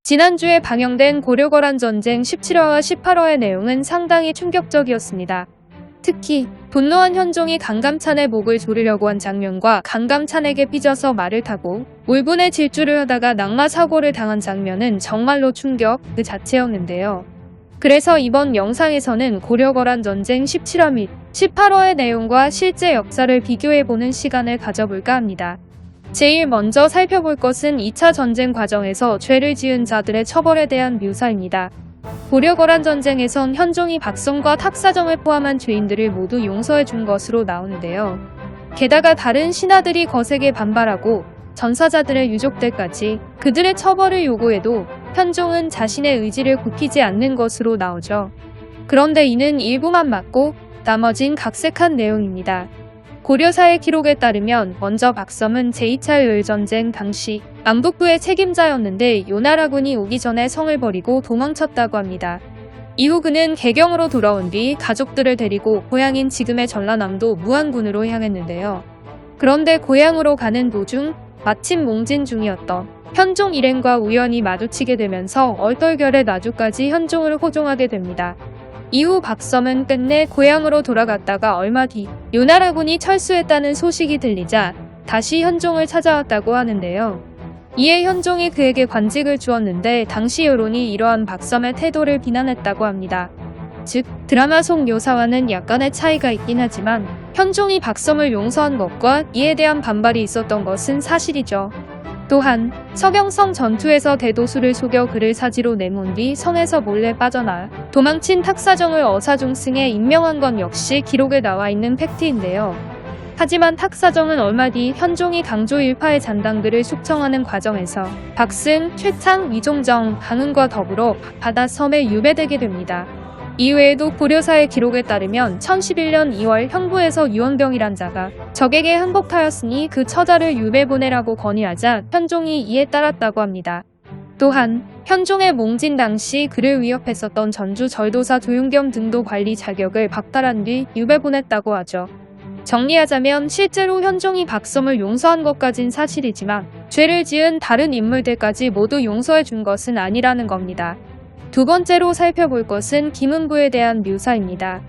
지난주에 방영된 고려거란 전쟁 17화와 18화의 내용은 상당히 충격적이었습니다. 특히 분노한 현종이 강감찬의 목을 조르려고 한 장면과 강감찬에게 삐져서 말을 타고 울분의 질주를 하다가 낙마 사고를 당한 장면은 정말로 충격 그 자체였는데요. 그래서 이번 영상에서는 고려거란 전쟁 17화 및 18화의 내용과 실제 역사를 비교해보는 시간을 가져볼까 합니다. 제일 먼저 살펴볼 것은 2차 전쟁 과정에서 죄를 지은 자들의 처벌에 대한 묘사입니다. 고려거란 전쟁에선 현종이 박성과 탁사정을 포함한 죄인들을 모두 용서해 준 것으로 나오는데요. 게다가 다른 신하들이 거세게 반발하고 전사자들의 유족들까지 그들의 처벌을 요구해도 현종은 자신의 의지를 굽히지 않는 것으로 나오죠. 그런데 이는 일부만 맞고 나머진 각색한 내용입니다. 고려사의 기록에 따르면 먼저 박섬은 제2차 을전쟁 당시 남북부의 책임자였는데 요나라군이 오기 전에 성을 버리고 도망쳤다고 합니다. 이후 그는 개경으로 돌아온 뒤 가족들을 데리고 고향인 지금의 전라남도 무안군으로 향했는데요. 그런데 고향으로 가는 도중 마침 몽진 중이었던 현종 일행과 우연히 마주치게 되면서 얼떨결에 나주까지 현종을 호종하게 됩니다. 이후 박섬은 끝내 고향으로 돌아갔다가 얼마 뒤 요나라군이 철수했다는 소식이 들리자 다시 현종을 찾아왔다고 하는데요. 이에 현종이 그에게 관직을 주었는데 당시 여론이 이러한 박섬의 태도를 비난했다고 합니다. 즉 드라마 속 묘사와는 약간의 차이가 있긴 하지만 현종이 박섬을 용서한 것과 이에 대한 반발이 있었던 것은 사실이죠. 또한 서경성 전투에서 대도수를 속여 그를 사지로 내몬 뒤 성에서 몰래 빠져나와 도망친 탁사정을 어사중승에 임명한 건 역시 기록에 나와 있는 팩트인데요. 하지만 탁사정은 얼마 뒤 현종이 강조 일파의 잔당들을 숙청하는 과정에서 박승, 최창, 위종정, 강은과 더불어 바다섬에 유배되게 됩니다. 이외에도 고려사의 기록에 따르면 1011년 2월 형부에서 유원병이란 자가 적에게 항복하였으니 그 처자를 유배 보내라고 건의하자 현종이 이에 따랐다고 합니다. 또한 현종의 몽진 당시 그를 위협했었던 전주 절도사 조윤겸 등도 관리 자격을 박탈한 뒤 유배 보냈다고 하죠. 정리하자면 실제로 현종이 박섬을 용서한 것까진 사실이지만 죄를 지은 다른 인물들까지 모두 용서해 준 것은 아니라는 겁니다. 두 번째로 살펴볼 것은 김은부에 대한 묘사입니다.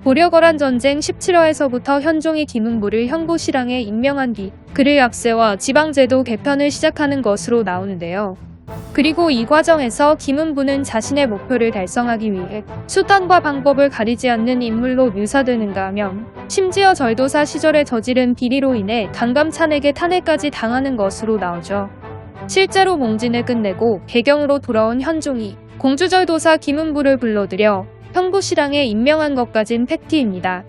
고려거란 전쟁 17화에서부터 현종이 김은부를 형부시랑에 임명한 뒤 그를 앞세워 지방제도 개편을 시작하는 것으로 나오는데요. 그리고 이 과정에서 김은부는 자신의 목표를 달성하기 위해 수단과 방법을 가리지 않는 인물로 묘사되는가 하면 심지어 절도사 시절에 저지른 비리로 인해 강감찬에게 탄핵까지 당하는 것으로 나오죠. 실제로 몽진을 끝내고 개경으로 돌아온 현종이 공주절도사 김은부를 불러들여 형부시랑에 임명한 것까진 팩트입니다.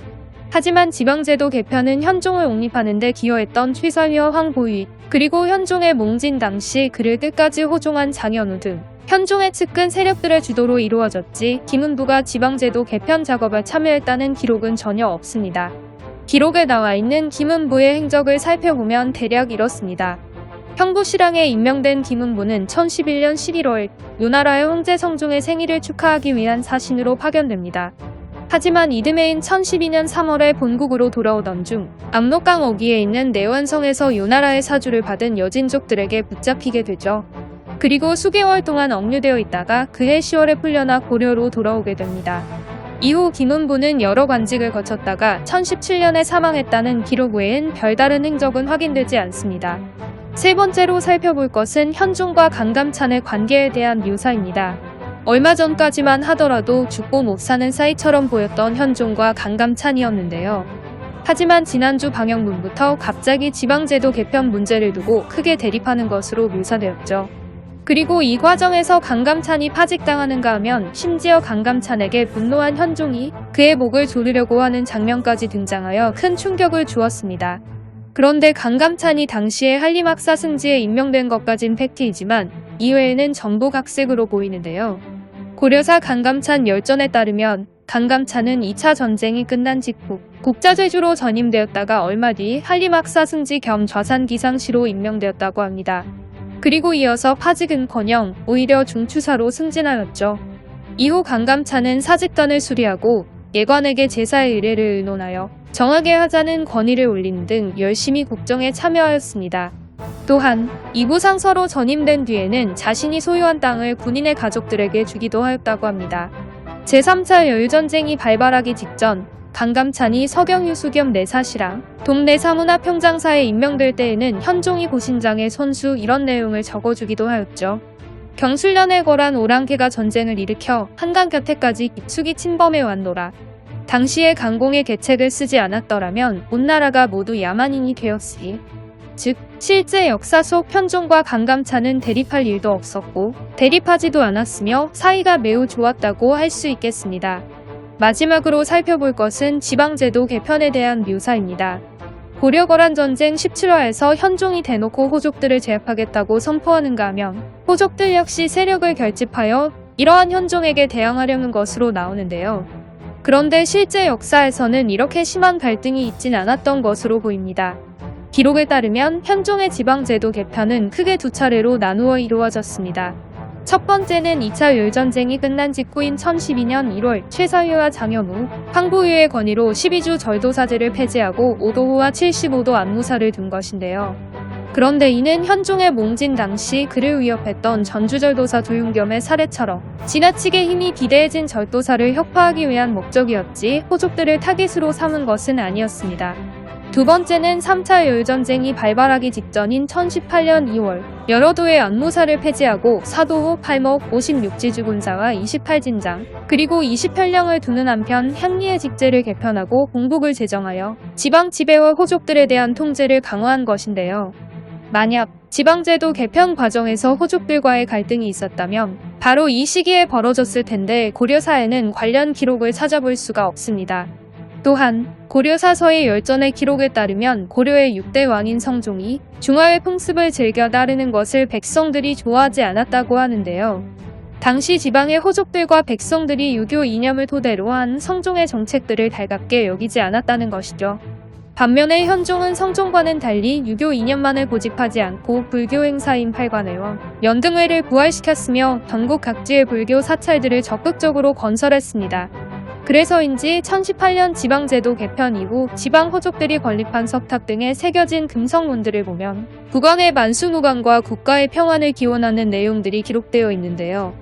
하지만 지방제도 개편은 현종을 옹립하는 데 기여했던 최설휘와 황보위 그리고 현종의 몽진 당시 그를 끝까지 호종한 장현우 등 현종의 측근 세력들의 주도로 이루어졌지 김은부가 지방제도 개편 작업에 참여했다는 기록은 전혀 없습니다. 기록에 나와 있는 김은부의 행적을 살펴보면 대략 이렇습니다. 형부시랑에 임명된 김은부는 1011년 11월 요나라의 황제 성종의 생일을 축하하기 위한 사신으로 파견됩니다. 하지만 이듬해인 1012년 3월에 본국으로 돌아오던 중 압록강 어귀에 있는 내완성에서 요나라의 사주를 받은 여진족들에게 붙잡히게 되죠. 그리고 수개월 동안 억류되어 있다가 그해 10월에 풀려나 고려로 돌아오게 됩니다. 이후 김은부는 여러 관직을 거쳤다가 1017년에 사망했다는 기록 외엔 별다른 행적은 확인되지 않습니다. 세 번째로 살펴볼 것은 현종과 강감찬의 관계에 대한 묘사입니다. 얼마 전까지만 하더라도 죽고 못 사는 사이처럼 보였던 현종과 강감찬이었는데요. 하지만 지난주 방영분부터 갑자기 지방제도 개편 문제를 두고 크게 대립하는 것으로 묘사되었죠. 그리고 이 과정에서 강감찬이 파직당하는가 하면 심지어 강감찬에게 분노한 현종이 그의 목을 조르려고 하는 장면까지 등장하여 큰 충격을 주었습니다. 그런데 강감찬이 당시에 한림학사 승지에 임명된 것까진 팩트이지만 이외에는 전부 각색으로 보이는데요. 고려사 강감찬 열전에 따르면 강감찬은 2차 전쟁이 끝난 직후 국자제주로 전임되었다가 얼마 뒤 한림학사 승지 겸 좌산기상시로 임명되었다고 합니다. 그리고 이어서 파직은커녕 오히려 중추사로 승진하였죠. 이후 강감찬은 사직단을 수리하고 예관에게 제사의 의례를 의논하여 정하게 하자는 건의를 올린 등 열심히 국정에 참여하였습니다. 또한 이부상 서로 전임된 뒤에는 자신이 소유한 땅을 군인의 가족들에게 주기도 하였다고 합니다. 제3차 여유전쟁이 발발하기 직전 강감찬이 서경유수 겸 내사시랑 동내사문화평장사에 임명될 때에는 현종이 보신장에 손수 이런 내용을 적어주기도 하였죠. 경술련에 걸한 오랑캐가 전쟁을 일으켜 한강 곁에까지 깊숙이 침범해 왔노라. 당시에 강공의 계책을 쓰지 않았더라면 온 나라가 모두 야만인이 되었으리. 즉 실제 역사 속 현종과 강감찬은 대립할 일도 없었고 대립하지도 않았으며 사이가 매우 좋았다고 할 수 있겠습니다. 마지막으로 살펴볼 것은 지방제도 개편에 대한 묘사입니다. 고려거란 전쟁 17화에서 현종이 대놓고 호족들을 제압하겠다고 선포하는가 하면 호족들 역시 세력을 결집하여 이러한 현종에게 대항하려는 것으로 나오는데요. 그런데 실제 역사에서는 이렇게 심한 갈등이 있진 않았던 것으로 보입니다. 기록에 따르면 현종의 지방제도 개편은 크게 두 차례로 나누어 이루어졌습니다. 첫 번째는 2차 여유전쟁이 끝난 직후인 1012년 1월 최서유와 장현우, 황보유의 건의로 12주 절도사제를 폐지하고 오도후와 75도 안무사를 둔 것인데요. 그런데 이는 현종의 몽진 당시 그를 위협했던 전주절도사 도윤겸의 사례처럼 지나치게 힘이 비대해진 절도사를 혁파하기 위한 목적이었지 호족들을 타깃으로 삼은 것은 아니었습니다. 두 번째는 3차 여유전쟁이 발발하기 직전인 1018년 2월 여러 도의 안무사를 폐지하고 사도후, 팔목, 56지주 군사와 28진장 그리고 20편령을 두는 한편 향리의 직제를 개편하고 공복을 제정하여 지방 지배와 호족들에 대한 통제를 강화한 것인데요. 만약 지방제도 개편 과정에서 호족들과의 갈등이 있었다면 바로 이 시기에 벌어졌을 텐데 고려사에는 관련 기록을 찾아볼 수가 없습니다. 또한 고려사서의 열전의 기록에 따르면 고려의 6대 왕인 성종이 중화의 풍습을 즐겨 따르는 것을 백성들이 좋아하지 않았다고 하는데요. 당시 지방의 호족들과 백성들이 유교 이념을 토대로 한 성종의 정책들을 달갑게 여기지 않았다는 것이죠. 반면에 현종은 성종과는 달리 유교 이념만을 고집하지 않고 불교 행사인 팔관회와 연등회를 부활시켰으며 전국 각지의 불교 사찰들을 적극적으로 건설했습니다. 그래서인지 1018년 지방제도 개편 이후 지방 호족들이 건립한 석탑 등에 새겨진 금성문들을 보면 국왕의 만수무강과 국가의 평안을 기원하는 내용들이 기록되어 있는데요.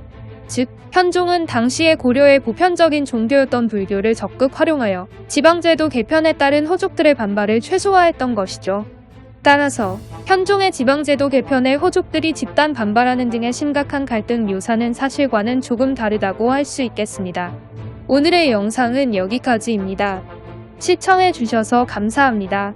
즉, 현종은 당시의 고려의 보편적인 종교였던 불교를 적극 활용하여 지방제도 개편에 따른 호족들의 반발을 최소화했던 것이죠. 따라서 현종의 지방제도 개편에 호족들이 집단 반발하는 등의 심각한 갈등 묘사는 사실과는 조금 다르다고 할 수 있겠습니다. 오늘의 영상은 여기까지입니다. 시청해주셔서 감사합니다.